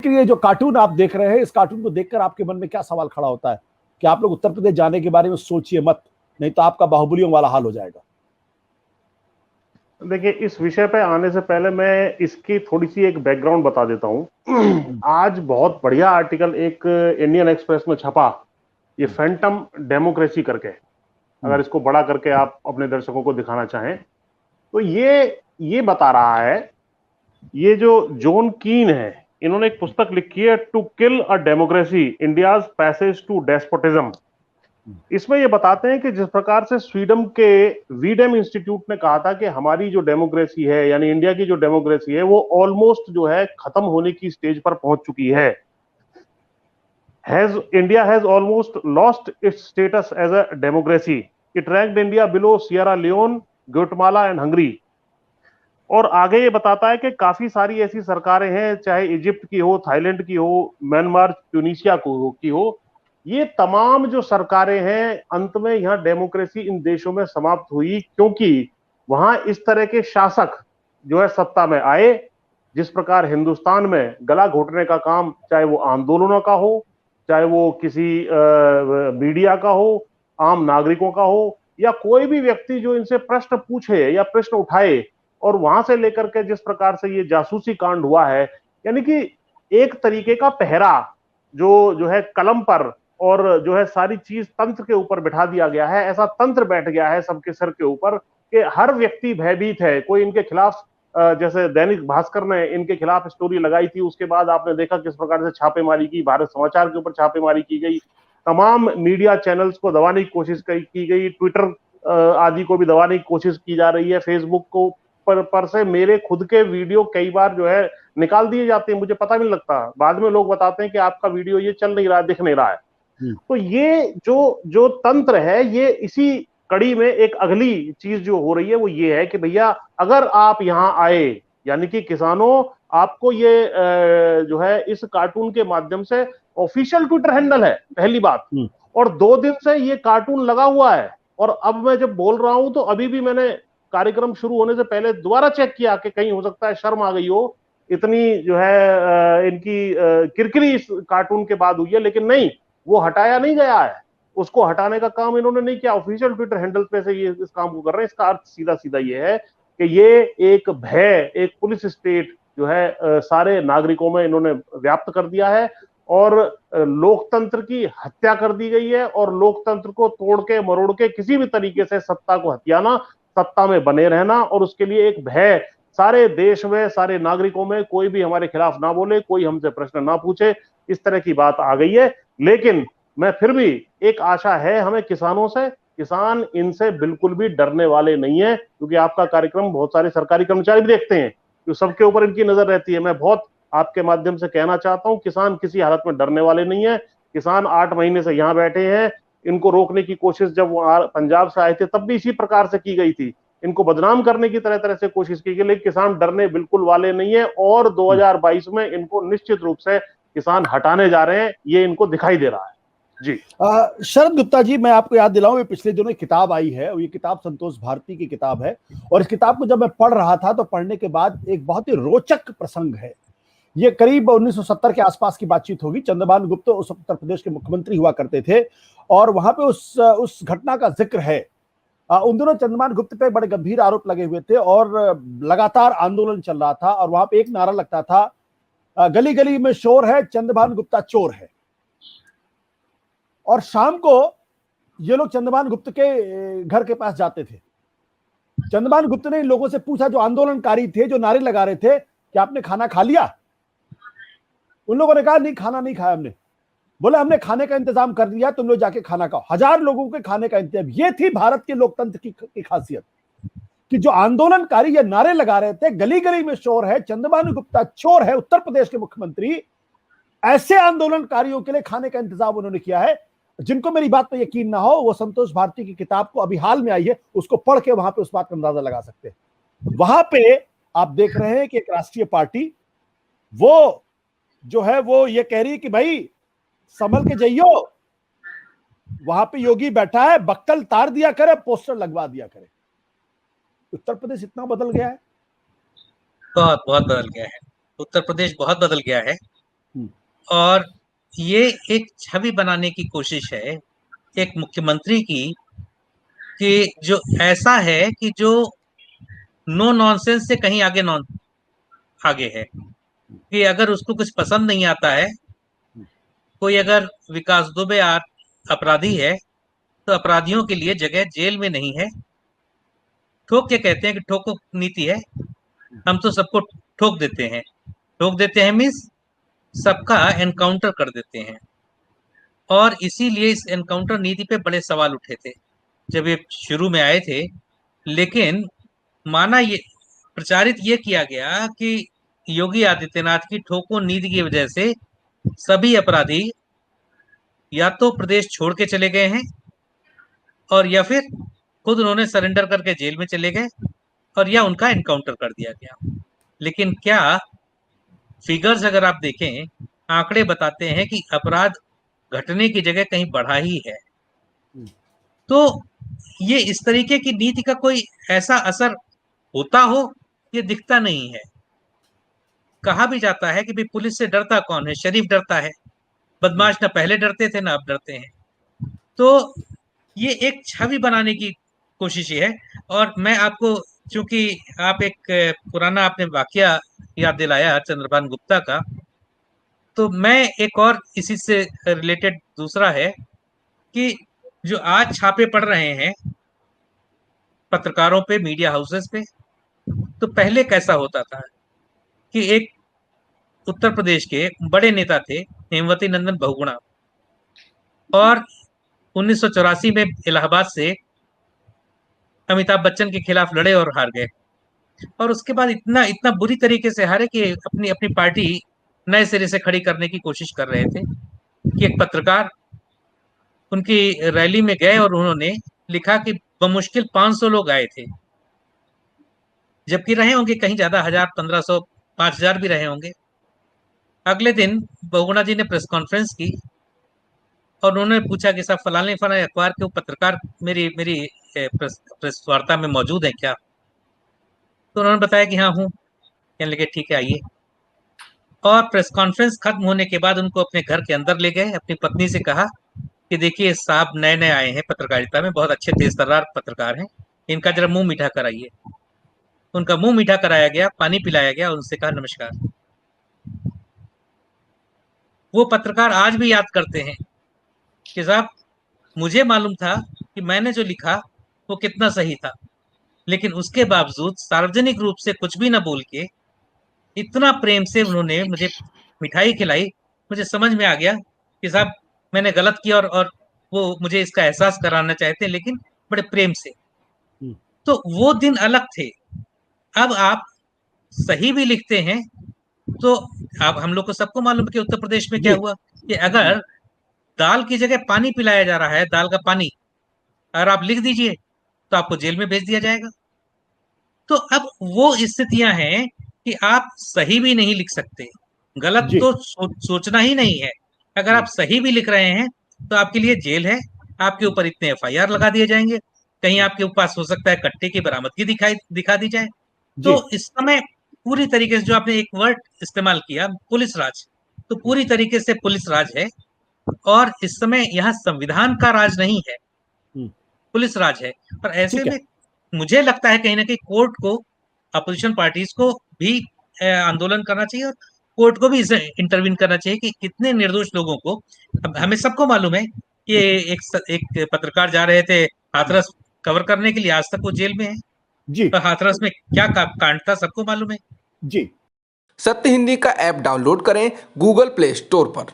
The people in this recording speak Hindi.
लेकिन ये जो कार्टून आप देख रहे हैं, इस कार्टून को देखकर आपके मन में क्या सवाल खड़ा होता है कि आप लोग उत्तर प्रदेश जाने के बारे में सोचिए मत, नहीं तो आपका बाहुबलियों वाला हाल हो जाएगा। देखिए, इस विषय पे आने से पहले मैं इसकी थोड़ी सी एक बैकग्राउंड बता देता हूं। आज बहुत बढ़िया आर्टिकल एक इंडियन एक्सप्रेस में छपा, ये फैंटम डेमोक्रेसी करके, अगर इसको बड़ा करके आप अपने दर्शकों को दिखाना चाहें तो ये बता रहा है, ये जो जॉन कीन है, इन्होंने एक पुस्तक लिखी है, to kill a democracy, India's passage to despotism. इसमें ये बताते हैं कि जिस प्रकार से स्वीडन के वीडेम इंस्टीट्यूट ने कहा था कि हमारी जो डेमोक्रेसी है, यानी इंडिया की जो डेमोक्रेसी है, वो ऑलमोस्ट जो है खत्म होने की स्टेज पर पहुंच चुकी है। India has almost lost its status as a democracy. It ranked India below Sierra Leone, Guatemala and Hungary. और आगे ये बताता है कि काफी सारी ऐसी सरकारें हैं, चाहे इजिप्ट की हो, थाईलैंड की हो, म्यांमार, ट्यूनीशिया की हो, ये तमाम जो सरकारें हैं, अंत में यहाँ डेमोक्रेसी इन देशों में समाप्त हुई, क्योंकि वहां इस तरह के शासक जो है सत्ता में आए, जिस प्रकार हिंदुस्तान में गला घोटने का काम, चाहे वो आंदोलनों का हो, चाहे वो किसी मीडिया का हो, आम नागरिकों का हो, या कोई भी व्यक्ति जो इनसे प्रश्न पूछे या प्रश्न उठाए, और वहां से लेकर के जिस प्रकार से ये जासूसी कांड हुआ है, यानी कि एक तरीके का पहरा जो है कलम पर, और जो है सारी चीज तंत्र के ऊपर बिठा दिया गया है। ऐसा तंत्र बैठ गया है सबके सर के ऊपर कि हर व्यक्ति भयभीत है। कोई इनके खिलाफ, जैसे दैनिक भास्कर ने इनके खिलाफ स्टोरी लगाई थी, उसके बाद आपने देखा किस प्रकार से छापेमारी की, भारत समाचार के ऊपर छापेमारी की गई, तमाम मीडिया चैनल्स को दबाने की कोशिश की गई, ट्विटर आदि को भी दबाने की कोशिश की जा रही है, फेसबुक को पर से मेरे खुद के वीडियो कई बार जो है निकाल दिए जाते हैं, मुझे पता भी नहीं लगता, बाद में लोग बताते हैं कि आपका वीडियो ये चल नहीं रहा, दिख नहीं रहा है। तो ये जो तंत्र है, ये इसी कड़ी में एक अगली चीज जो हो रही है वो ये है कि भैया अगर आप यहां आए, यानी कि किसानों, आपको ये जो है इस कार्टून के माध्यम से, ऑफिशियल ट्विटर हैंडल है पहली बात, और 2 दिन से ये कार्टून लगा हुआ है, और अब मैं जब बोल रहा हूं तो अभी भी मैंने कार्यक्रम शुरू होने से पहले दोबारा चेक किया कि कहीं हो सकता है शर्म आ गई हो, इतनी जो है इनकी किरकिरी इस कार्टून के बाद हुई है, लेकिन नहीं, वो हटाया नहीं गया है, उसको हटाने का काम इन्होंने नहीं किया, ऑफिशियल ट्विटर हैंडल पे से ये इस काम को कर रहे हैं। इसका अर्थ सीधा सीधा ये है कि ये एक भय, एक पुलिस स्टेट जो है सारे नागरिकों में इन्होंने व्याप्त कर दिया है, और लोकतंत्र की हत्या कर दी गई है, और लोकतंत्र को तोड़ के मरोड़ के किसी भी तरीके से सत्ता को हथियाना, सत्ता में बने रहना, और उसके लिए एक भय सारे देश में, सारे नागरिकों में, कोई भी हमारे खिलाफ ना बोले, कोई हमसे प्रश्न ना पूछे, इस तरह की बात आ गई है। लेकिन मैं फिर भी, एक आशा है हमें किसानों से, किसान इनसे बिल्कुल भी डरने वाले नहीं है, क्योंकि आपका कार्यक्रम बहुत सारे सरकारी कर्मचारी भी देखते हैं, तो सबके ऊपर इनकी नजर रहती है। मैं बहुत आपके माध्यम से कहना चाहता हूं, किसान किसी हालत में डरने वाले नहीं है। किसान 8 महीने से यहाँ बैठे हैं, इनको रोकने की कोशिश जब वो पंजाब से आए थे तब भी इसी प्रकार से की गई थी, इनको बदनाम करने की तरह तरह से कोशिश की गई, लेकिन किसान डरने बिल्कुल वाले नहीं है, और 2022 में इनको निश्चित रूप से किसान हटाने जा रहे हैं, ये इनको दिखाई दे रहा है। जी शरद गुप्ता जी, मैं आपको याद दिलाऊं, पिछले दिनों एक किताब आई है, और ये किताब संतोष भारती की किताब है, और इस किताब को जब मैं पढ़ रहा था तो पढ़ने के बाद एक बहुत ही रोचक प्रसंग है। ये करीब 1970 के आसपास की बातचीत होगी। चंद्रभान गुप्ता उस उत्तर प्रदेश के मुख्यमंत्री हुआ करते थे, और वहां पे उस घटना का जिक्र है। उन दिनों चंद्रभान गुप्ता पे बड़े गंभीर आरोप लगे हुए थे, और लगातार आंदोलन चल रहा था, और वहां पे एक नारा लगता था, गली गली में शोर है, चंद्रभान गुप्ता चोर है। और शाम को ये लोग चंद्रभान गुप्ता के घर के पास जाते थे। चंद्रभान गुप्ता ने इन लोगों से पूछा, जो आंदोलनकारी थे, जो नारे लगा रहे थे, कि आपने खाना खा लिया? उन लोगों ने कहा, नहीं, खाना नहीं खाया हमने। बोले, हमने खाने का इंतजाम कर दिया, तुम लोग जाके खाना खाओ। 1000 लोगों के खाने का इंतजाम। ये थी भारत के लोकतंत्र की खासियत, कि जो आंदोलनकारी ये नारे लगा रहे थे, गली गली में शोर है, चंद्रभान गुप्ता चोर है, उत्तर प्रदेश के मुख्यमंत्री, ऐसे आंदोलनकारियों के लिए खाने का इंतजाम उन्होंने किया है। जिनको मेरी बात पर यकीन ना हो, वो संतोष भारती की किताब को, अभी हाल में आई है, उसको पढ़ के वहां पे उस बात का अंदाजा लगा सकते हैं। वहां पे आप देख रहे हैं कि एक राष्ट्रीय पार्टी वो जो है वो ये कह रही है कि भाई संभल के जाइयो। वहां पे योगी बैठा है, बक्कल तार दिया करे, पोस्टर लगवा दिया करे। उत्तर प्रदेश इतना बदल गया है, बहुत बहुत बदल गया है। उत्तर प्रदेश बहुत बदल गया है। और ये एक छवि बनाने की कोशिश है एक मुख्यमंत्री की कि जो ऐसा है कि जो नो नॉनसेंस से कहीं आगे है कि अगर उसको कुछ पसंद नहीं आता है, कोई अगर विकास दुबे अपराधी है तो अपराधियों के लिए जगह जेल में नहीं है। ठोक के कहते हैं कि ठोको नीति है, हम तो सबको ठोक देते हैं मीन्स सबका एनकाउंटर कर देते हैं। और इसीलिए इस एनकाउंटर नीति पे बड़े सवाल उठे थे जब ये शुरू में आए थे, लेकिन माना ये प्रचारित ये किया गया कि योगी आदित्यनाथ की ठोको नीति की वजह से सभी अपराधी या तो प्रदेश छोड़ के चले गए हैं और या फिर खुद उन्होंने सरेंडर करके जेल में चले गए और या उनका एनकाउंटर कर दिया गया। लेकिन क्या फिगर्स अगर आप देखें, आंकड़े बताते हैं कि अपराध घटने की जगह कहीं बढ़ा ही है। तो ये इस तरीके की नीति का कोई ऐसा असर होता हो ये दिखता नहीं है। कहा भी जाता है कि भाई पुलिस से डरता कौन है, शरीफ डरता है, बदमाश ना पहले डरते थे ना अब डरते हैं। तो ये एक छवि बनाने की कोशिश है। और मैं आपको, चूंकि आप एक पुराना आपने वाकया याद दिलाया चंद्रभान गुप्ता का, तो मैं एक और इसी से रिलेटेड दूसरा है कि जो आज छापे पड़ रहे हैं पत्रकारों पे, मीडिया हाउसेस पे, तो पहले कैसा होता था कि एक उत्तर प्रदेश के बड़े नेता थे हेमवती नंदन बहुगुणा, और 1984 में इलाहाबाद से अमिताभ बच्चन के खिलाफ लड़े और हार गए। और उसके बाद इतना इतना बुरी तरीके से हारे कि अपनी अपनी पार्टी नए सिरे से खड़ी करने की कोशिश कर रहे थे कि एक पत्रकार उनकी रैली में गए और उन्होंने लिखा कि बमुश्किल 500 लोग आए थे, जबकि रहे होंगे कहीं ज्यादा 1000, 1500, 5000 भी रहे होंगे। अगले दिन बहुगुणा जी ने प्रेस कॉन्फ्रेंस की और उन्होंने पूछा कि साहब फलाने फलाने अखबार के पत्रकार मेरी मेरी प्रेस वार्ता में मौजूद है क्या? तो उन्होंने बताया कि हाँ हूँ। कहने लगे ठीक है आइए। और प्रेस कॉन्फ्रेंस खत्म होने के बाद उनको अपने घर के अंदर ले गए, अपनी पत्नी से कहा कि देखिए साहब नए नए आए हैं पत्रकारिता में, बहुत अच्छे तेज तर्रार पत्रकार हैं, इनका जरा मुंह मीठा कराइए। उनका मुंह मीठा कराया गया, पानी पिलाया गया, उनसे कहा नमस्कार। वो पत्रकार आज भी याद करते हैं कि साहब मुझे मालूम था कि मैंने जो लिखा वो कितना सही था, लेकिन उसके बावजूद सार्वजनिक रूप से कुछ भी ना बोल के इतना प्रेम से उन्होंने मुझे मिठाई खिलाई। मुझे समझ में आ गया कि साहब मैंने गलत किया और वो मुझे इसका एहसास कराना चाहते हैं, लेकिन बड़े प्रेम से। तो वो दिन अलग थे। अब आप सही भी लिखते हैं तो अब हम लोग को सबको मालूम है कि उत्तर प्रदेश में क्या हुआ कि अगर दाल की जगह पानी पिलाया जा रहा है, दाल का पानी, अगर आप लिख दीजिए तो आपको जेल में भेज दिया जाएगा। तो अब वो स्थितियां हैं कि आप सही भी नहीं लिख सकते, गलत तो सोचना ही नहीं है। अगर आप सही भी लिख रहे हैं तो आपके लिए जेल है, आपके ऊपर इतने एफआईआर लगा दिए जाएंगे, कहीं आपके पास हो सकता है कट्टे की बरामदगी दिखा दी जाए। तो इस समय पूरी तरीके से जो आपने एक वर्ड इस्तेमाल किया पुलिस राज, तो पूरी तरीके से पुलिस राज है। और इस समय यहाँ संविधान का राज नहीं है, पुलिस राज है। और ऐसे में मुझे लगता है कहीं ना कहीं कोर्ट को, अपोजिशन पार्टीज को भी आंदोलन करना चाहिए और कोर्ट को भी इसे इंटरवीन करना चाहिए कि कितने निर्दोष लोगों को, अब हमें सबको मालूम है कि एक पत्रकार जा रहे थे हाथरस कवर करने के लिए, आज तक वो जेल में है जी। तो हाथरस में क्या कांड था सबको मालूम है जी। सत्य हिंदी का ऐप डाउनलोड करें गूगल प्ले स्टोर पर।